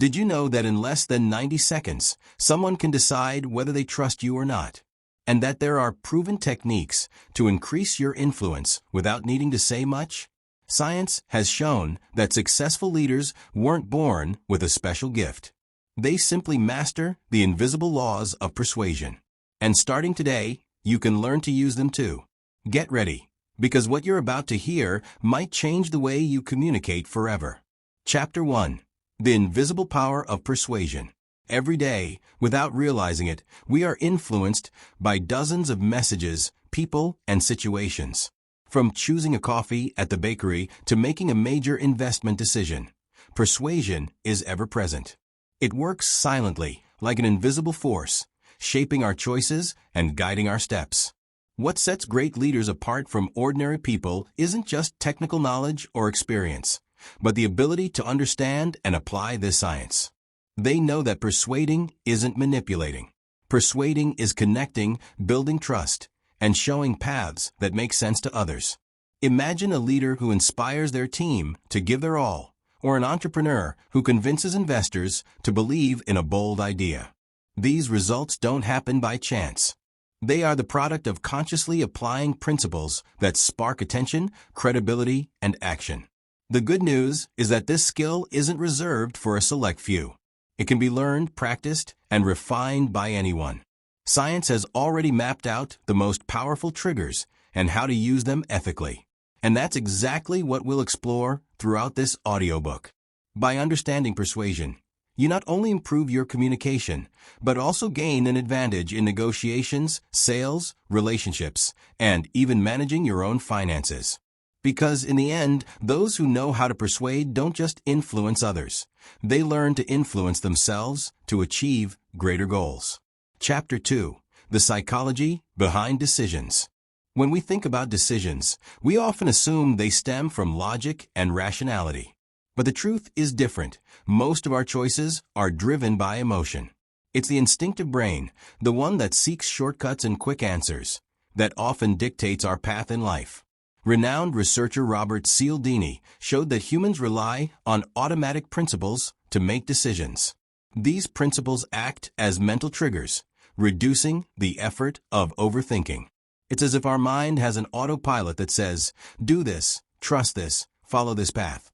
Did you know that in less than 90 seconds, someone can decide whether they trust you or not? And that there are proven techniques to increase your influence without needing to say much? Science has shown that successful leaders weren't born with a special gift. They simply master the invisible laws of persuasion. And starting today, you can learn to use them too. Get ready, because what you're about to hear might change the way you communicate forever. Chapter 1. The Invisible Power of Persuasion. Every day, without realizing it, we are influenced by dozens of messages, people, and situations. From choosing a coffee at the bakery to making a major investment decision, persuasion is ever present. It works silently, like an invisible force, shaping our choices and guiding our steps. What sets great leaders apart from ordinary people isn't just technical knowledge or experience, but the ability to understand and apply this science. They know that persuading isn't manipulating. Persuading is connecting, building trust, and showing paths that make sense to others. Imagine a leader who inspires their team to give their all, or an entrepreneur who convinces investors to believe in a bold idea. These results don't happen by chance. They are the product of consciously applying principles that spark attention, credibility, and action. The good news is that this skill isn't reserved for a select few. It can be learned, practiced, and refined by anyone. Science has already mapped out the most powerful triggers and how to use them ethically. And that's exactly what we'll explore throughout this audiobook. By understanding persuasion, you not only improve your communication, but also gain an advantage in negotiations, sales, relationships, and even managing your own finances. Because in the end, those who know how to persuade don't just influence others. They learn to influence themselves to achieve greater goals. Chapter 2. The Psychology Behind Decisions. When we think about decisions, we often assume they stem from logic and rationality. But the truth is different. Most of our choices are driven by emotion. It's the instinctive brain, the one that seeks shortcuts and quick answers, that often dictates our path in life. Renowned researcher Robert Cialdini showed that humans rely on automatic principles to make decisions. These principles act as mental triggers, reducing the effort of overthinking. It's as if our mind has an autopilot that says, do this, trust this, follow this path.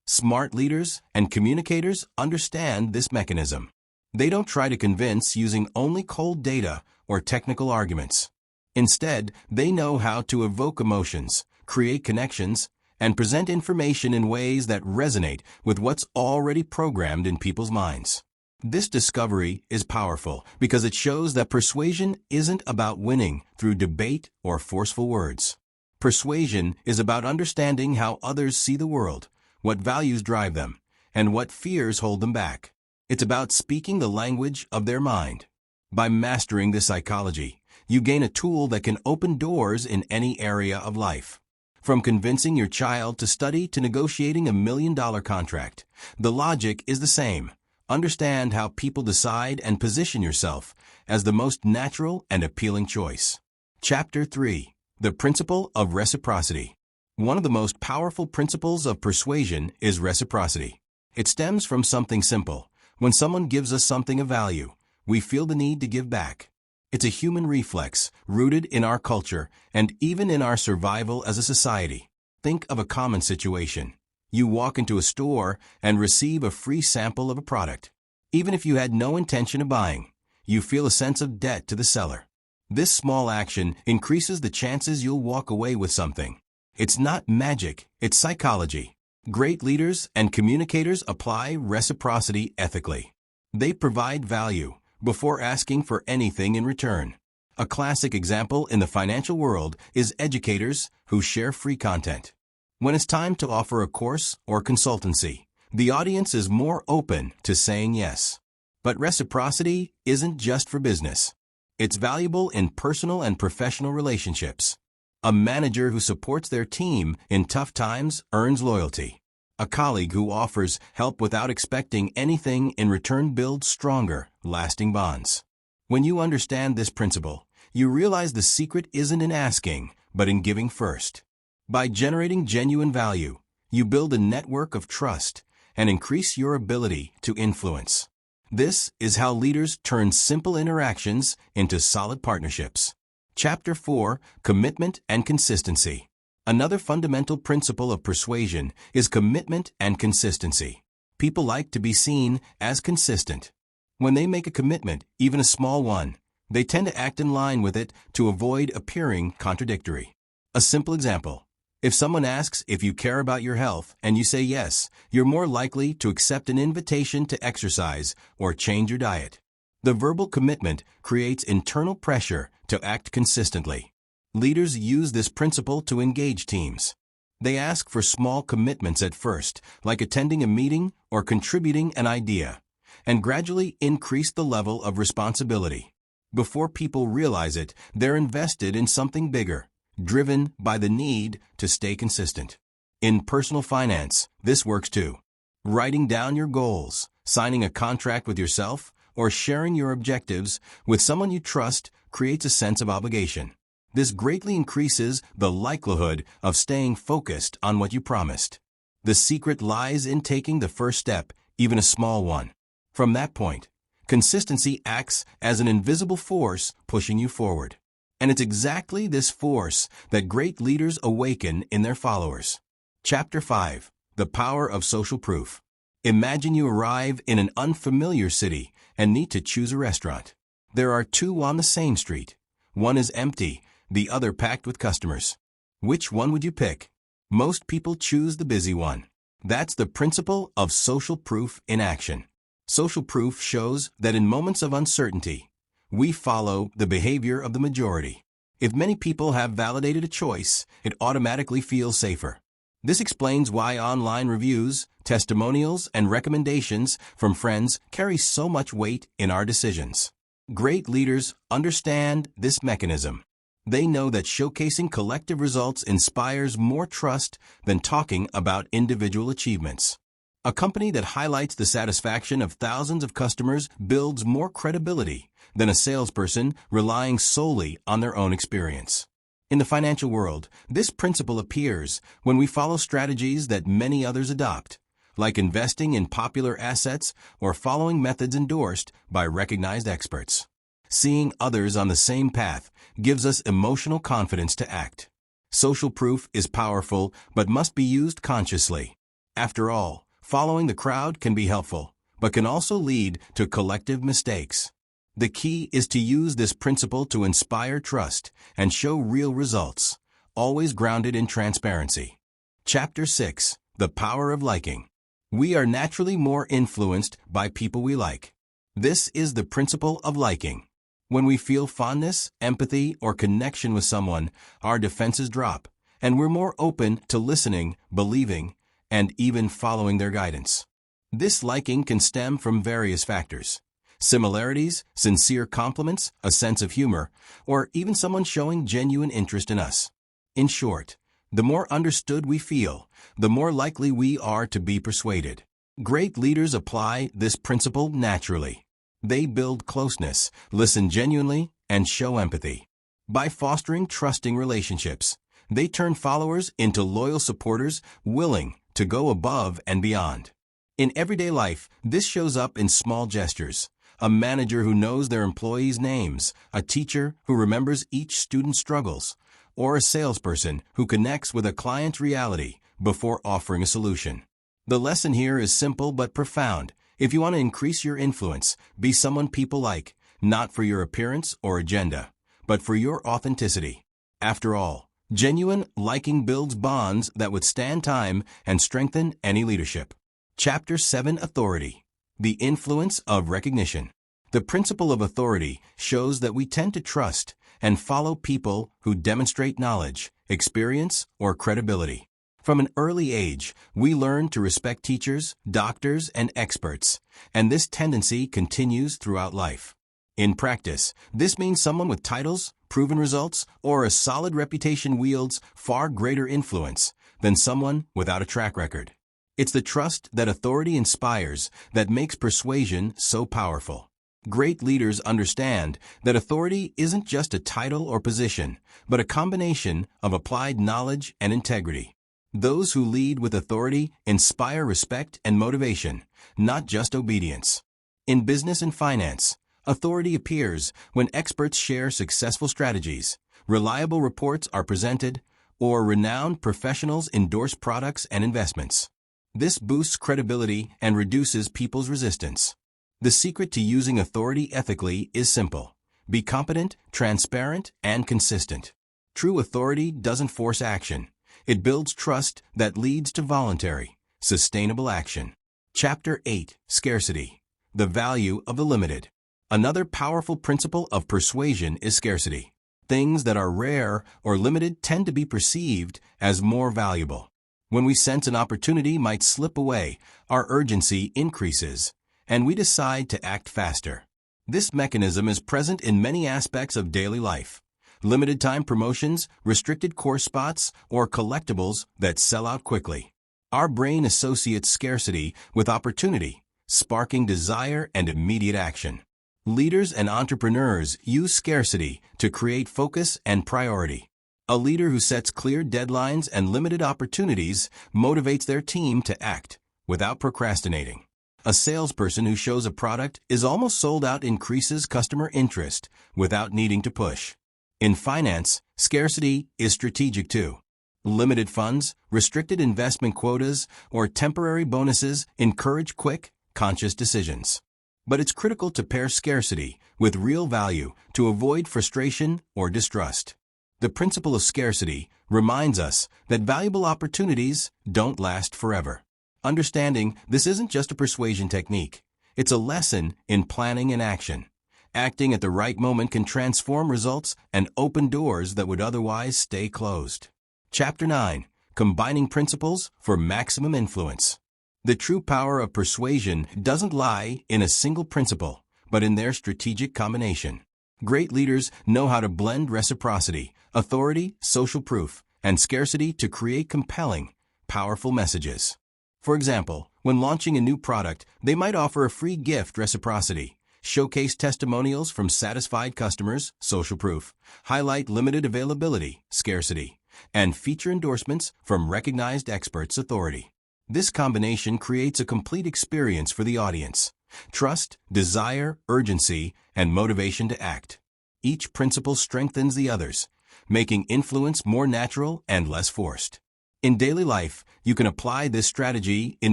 Smart leaders and communicators understand this mechanism. They don't try to convince using only cold data or technical arguments. Instead, they know how to evoke emotions, create connections, and present information in ways that resonate with what's already programmed in people's minds. This discovery is powerful because it shows that persuasion isn't about winning through debate or forceful words. Persuasion is about understanding how others see the world, what values drive them, and what fears hold them back. It's about speaking the language of their mind. By mastering this psychology, you gain a tool that can open doors in any area of life. From convincing your child to study to negotiating $1 million contract, the logic is the same. Understand how people decide and position yourself as the most natural and appealing choice. Chapter 3. The Principle of Reciprocity. One of the most powerful principles of persuasion is reciprocity. It stems from something simple. When someone gives us something of value, we feel the need to give back. It's a human reflex, rooted in our culture and even in our survival as a society. Think of a common situation. You walk into a store and receive a free sample of a product. Even if you had no intention of buying, you feel a sense of debt to the seller. This small action increases the chances you'll walk away with something. It's not magic, it's psychology. Great leaders and communicators apply reciprocity ethically. They provide value before asking for anything in return. A classic example in the financial world is educators who share free content. When it's time to offer a course or consultancy, the audience is more open to saying yes. But reciprocity isn't just for business. It's valuable in personal and professional relationships. A manager who supports their team in tough times earns loyalty. A colleague who offers help without expecting anything in return builds stronger, lasting bonds. When you understand this principle, you realize the secret isn't in asking, but in giving first. By generating genuine value, you build a network of trust and increase your ability to influence. This is how leaders turn simple interactions into solid partnerships. Chapter 4: Commitment and Consistency. Another fundamental principle of persuasion is commitment and consistency. People like to be seen as consistent. When they make a commitment, even a small one, they tend to act in line with it to avoid appearing contradictory. A simple example: if someone asks if you care about your health and you say yes, you're more likely to accept an invitation to exercise or change your diet. The verbal commitment creates internal pressure to act consistently. Leaders use this principle to engage teams. They ask for small commitments at first, like attending a meeting or contributing an idea, and gradually increase the level of responsibility. Before people realize it, they're invested in something bigger, driven by the need to stay consistent. In personal finance, this works too. Writing down your goals, signing a contract with yourself, or sharing your objectives with someone you trust creates a sense of obligation. This greatly increases the likelihood of staying focused on what you promised. The secret lies in taking the first step, even a small one. From that point, consistency acts as an invisible force pushing you forward. And it's exactly this force that great leaders awaken in their followers. Chapter 5: The Power of Social Proof. Imagine you arrive in an unfamiliar city and need to choose a restaurant. There are two on the same street. One is empty, the other packed with customers. Which one would you pick? Most people choose the busy one. That's the principle of social proof in action. Social proof shows that in moments of uncertainty, we follow the behavior of the majority. If many people have validated a choice, it automatically feels safer. This explains why online reviews, testimonials, and recommendations from friends carry so much weight in our decisions. Great leaders understand this mechanism. They know that showcasing collective results inspires more trust than talking about individual achievements. A company that highlights the satisfaction of thousands of customers builds more credibility than a salesperson relying solely on their own experience. In the financial world, this principle appears when we follow strategies that many others adopt, like investing in popular assets or following methods endorsed by recognized experts. Seeing others on the same path gives us emotional confidence to act. Social proof is powerful but must be used consciously. After all, following the crowd can be helpful, but can also lead to collective mistakes. The key is to use this principle to inspire trust and show real results, always grounded in transparency. Chapter 6: The Power of Liking. We are naturally more influenced by people we like. This is the principle of liking. When we feel fondness, empathy, or connection with someone, our defenses drop, and we're more open to listening, believing, and even following their guidance. This liking can stem from various factors: similarities, sincere compliments, a sense of humor, or even someone showing genuine interest in us. In short, the more understood we feel, the more likely we are to be persuaded. Great leaders apply this principle naturally. They build closeness, listen genuinely, and show empathy. By fostering trusting relationships, they turn followers into loyal supporters willing to go above and beyond. In everyday life, this shows up in small gestures. A manager who knows their employees' names, a teacher who remembers each student's struggles, or a salesperson who connects with a client's reality before offering a solution. The lesson here is simple but profound. If you want to increase your influence, be someone people like, not for your appearance or agenda, but for your authenticity. After all, genuine liking builds bonds that withstand time and strengthen any leadership. Chapter 7: Authority. The influence of recognition. The principle of authority shows that we tend to trust and follow people who demonstrate knowledge, experience, or credibility. From an early age, we learn to respect teachers, doctors, and experts, and this tendency continues throughout life. In practice, this means someone with titles, proven results, or a solid reputation wields far greater influence than someone without a track record. It's the trust that authority inspires that makes persuasion so powerful. Great leaders understand that authority isn't just a title or position, but a combination of applied knowledge and integrity. Those who lead with authority inspire respect and motivation, not just obedience. In business and finance, authority appears when experts share successful strategies, reliable reports are presented, or renowned professionals endorse products and investments. This boosts credibility and reduces people's resistance. The secret to using authority ethically is simple. Be competent, transparent, and consistent. True authority doesn't force action. It builds trust that leads to voluntary, sustainable action. Chapter 8. Scarcity. The value of the limited. Another powerful principle of persuasion is scarcity. Things that are rare or limited tend to be perceived as more valuable. When we sense an opportunity might slip away, our urgency increases, and we decide to act faster. This mechanism is present in many aspects of daily life. Limited time promotions, restricted course spots, or collectibles that sell out quickly. Our brain associates scarcity with opportunity, sparking desire and immediate action. Leaders and entrepreneurs use scarcity to create focus and priority. A leader who sets clear deadlines and limited opportunities motivates their team to act without procrastinating. A salesperson who shows a product is almost sold out increases customer interest without needing to push. In finance, scarcity is strategic too. Limited funds, restricted investment quotas, or temporary bonuses encourage quick, conscious decisions. But it's critical to pair scarcity with real value to avoid frustration or distrust. The principle of scarcity reminds us that valuable opportunities don't last forever. Understanding this isn't just a persuasion technique. It's a lesson in planning and action. Acting at the right moment can transform results and open doors that would otherwise stay closed. Chapter 9. Combining Principles for Maximum Influence. The true power of persuasion doesn't lie in a single principle, but in their strategic combination. Great leaders know how to blend reciprocity, authority, social proof, and scarcity to create compelling, powerful messages. For example, when launching a new product, they might offer a free gift, reciprocity, showcase testimonials from satisfied customers, social proof, highlight limited availability, scarcity, and feature endorsements from recognized experts, authority. This combination creates a complete experience for the audience. Trust, desire, urgency, and motivation to act. Each principle strengthens the others, making influence more natural and less forced. In daily life, you can apply this strategy in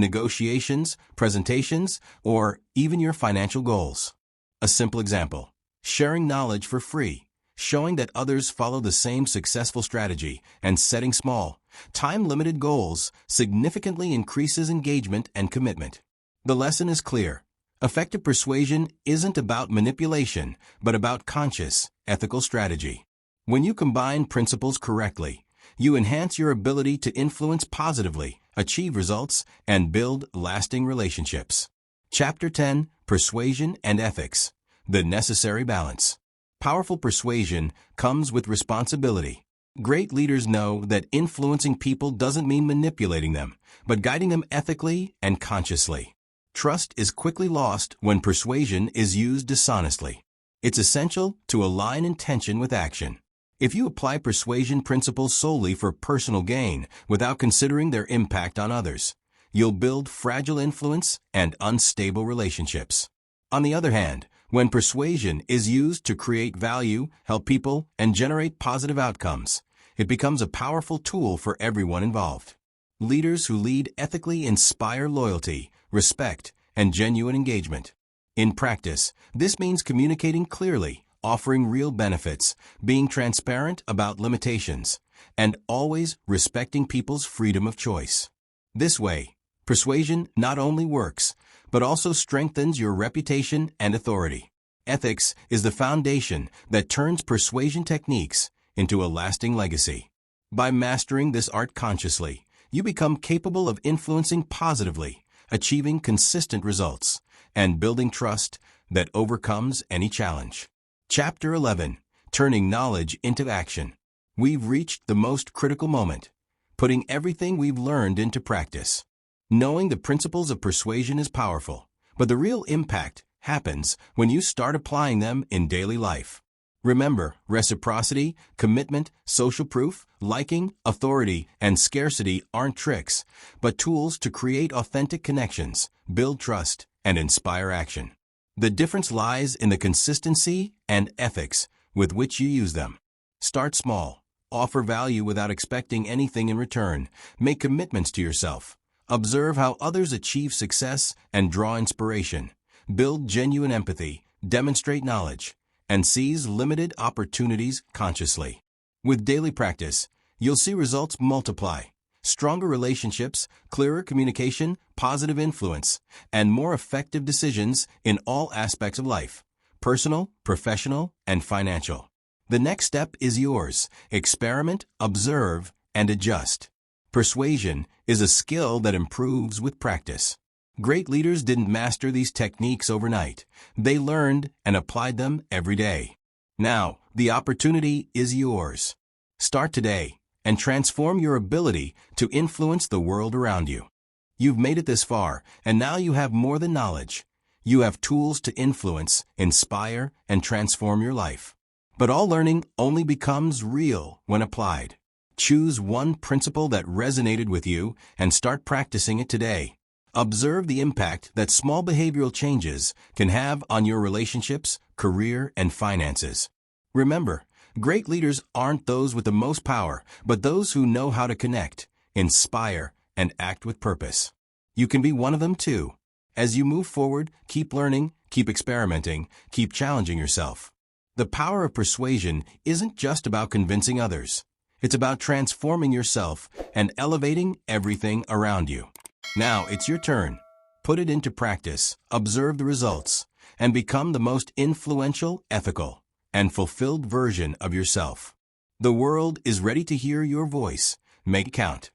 negotiations, presentations, or even your financial goals. A simple example: sharing knowledge for free, showing that others follow the same successful strategy, and setting small, time-limited goals significantly increases engagement and commitment. The lesson is clear. Effective persuasion isn't about manipulation, but about conscious, ethical strategy. When you combine principles correctly, you enhance your ability to influence positively, achieve results, and build lasting relationships. Chapter 10. Persuasion and Ethics. The Necessary Balance. Powerful persuasion comes with responsibility. Great leaders know that influencing people doesn't mean manipulating them, but guiding them ethically and consciously. Trust is quickly lost when persuasion is used dishonestly. It's essential to align intention with action. If you apply persuasion principles solely for personal gain without considering their impact on others, you'll build fragile influence and unstable relationships. On the other hand, when persuasion is used to create value, help people, and generate positive outcomes, it becomes a powerful tool for everyone involved. Leaders who lead ethically inspire loyalty, respect, and genuine engagement. In practice, this means communicating clearly, offering real benefits, being transparent about limitations, and always respecting people's freedom of choice. This way, persuasion not only works, but also strengthens your reputation and authority. Ethics is the foundation that turns persuasion techniques into a lasting legacy. By mastering this art consciously, you become capable of influencing positively, achieving consistent results, and building trust that overcomes any challenge. Chapter 11. Turning Knowledge into Action. We've reached the most critical moment, putting everything we've learned into practice. Knowing the principles of persuasion is powerful, but the real impact happens when you start applying them in daily life. Remember, reciprocity, commitment, social proof, liking, authority, and scarcity aren't tricks, but tools to create authentic connections, build trust, and inspire action. The difference lies in the consistency and ethics with which you use them. Start small. Offer value without expecting anything in return. Make commitments to yourself. Observe how others achieve success and draw inspiration. Build genuine empathy. Demonstrate knowledge. And seize limited opportunities consciously. With daily practice, you'll see results multiply. Stronger relationships, clearer communication, positive influence, and more effective decisions in all aspects of life, personal, professional, and financial. The next step is yours. Experiment, observe, and adjust. Persuasion is a skill that improves with practice. Great leaders didn't master these techniques overnight. They learned and applied them every day. Now, the opportunity is yours. Start today and transform your ability to influence the world around you. You've made it this far, and now you have more than knowledge. You have tools to influence, inspire, and transform your life. But all learning only becomes real when applied. Choose one principle that resonated with you and start practicing it today. Observe the impact that small behavioral changes can have on your relationships, career, and finances. Remember, great leaders aren't those with the most power, but those who know how to connect, inspire, and act with purpose. You can be one of them too. As you move forward, keep learning, keep experimenting, keep challenging yourself. The power of persuasion isn't just about convincing others. It's about transforming yourself and elevating everything around you. Now it's your turn. Put it into practice, observe the results, and become the most influential, ethical, and fulfilled version of yourself. The world is ready to hear your voice. Make it count.